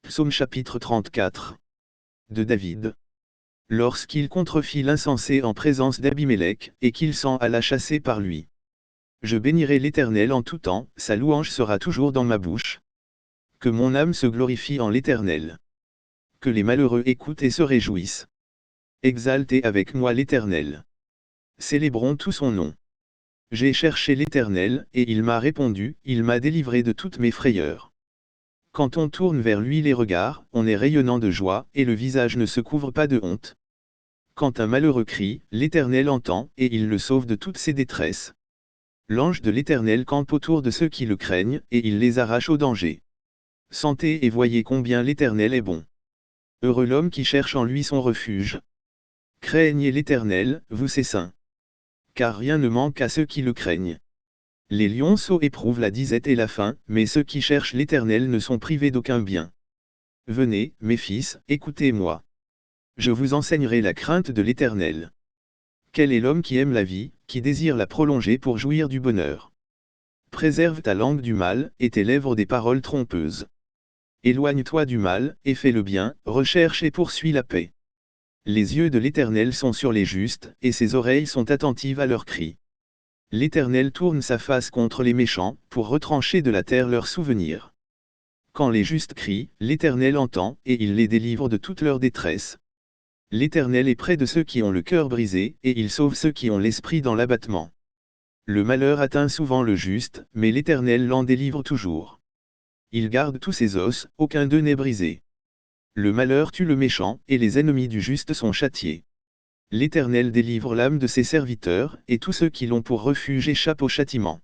Psaume chapitre 34. De David. Lorsqu'il contrefit l'insensé en présence d'Abimélec, et qu'il s'en alla chasser par lui. Je bénirai l'Éternel en tout temps, sa louange sera toujours dans ma bouche. Que mon âme se glorifie en l'Éternel. Que les malheureux écoutent et se réjouissent. Exaltez avec moi l'Éternel. Célébrons tout son nom. J'ai cherché l'Éternel, et il m'a répondu, il m'a délivré de toutes mes frayeurs. Quand on tourne vers lui les regards, on est rayonnant de joie, et le visage ne se couvre pas de honte. Quand un malheureux crie, l'Éternel entend, et il le sauve de toutes ses détresses. L'ange de l'Éternel campe autour de ceux qui le craignent, et il les arrache au danger. Sentez et voyez combien l'Éternel est bon. Heureux l'homme qui cherche en lui son refuge. Craignez l'Éternel, vous ses saints. Car rien ne manque à ceux qui le craignent. Les lionceaux éprouvent la disette et la faim, mais ceux qui cherchent l'Éternel ne sont privés d'aucun bien. Venez, mes fils, écoutez-moi. Je vous enseignerai la crainte de l'Éternel. Quel est l'homme qui aime la vie, qui désire la prolonger pour jouir du bonheur? Préserve ta langue du mal, et tes lèvres des paroles trompeuses. Éloigne-toi du mal, et fais le bien, recherche et poursuis la paix. Les yeux de l'Éternel sont sur les justes, et ses oreilles sont attentives à leurs cris. L'Éternel tourne sa face contre les méchants, pour retrancher de la terre leurs souvenirs. Quand les justes crient, l'Éternel entend, et il les délivre de toute leur détresse. L'Éternel est près de ceux qui ont le cœur brisé, et il sauve ceux qui ont l'esprit dans l'abattement. Le malheur atteint souvent le juste, mais l'Éternel l'en délivre toujours. Il garde tous ses os, aucun d'eux n'est brisé. Le malheur tue le méchant, et les ennemis du juste sont châtiés. L'Éternel délivre l'âme de ses serviteurs, et tous ceux qui l'ont pour refuge échappent au châtiment.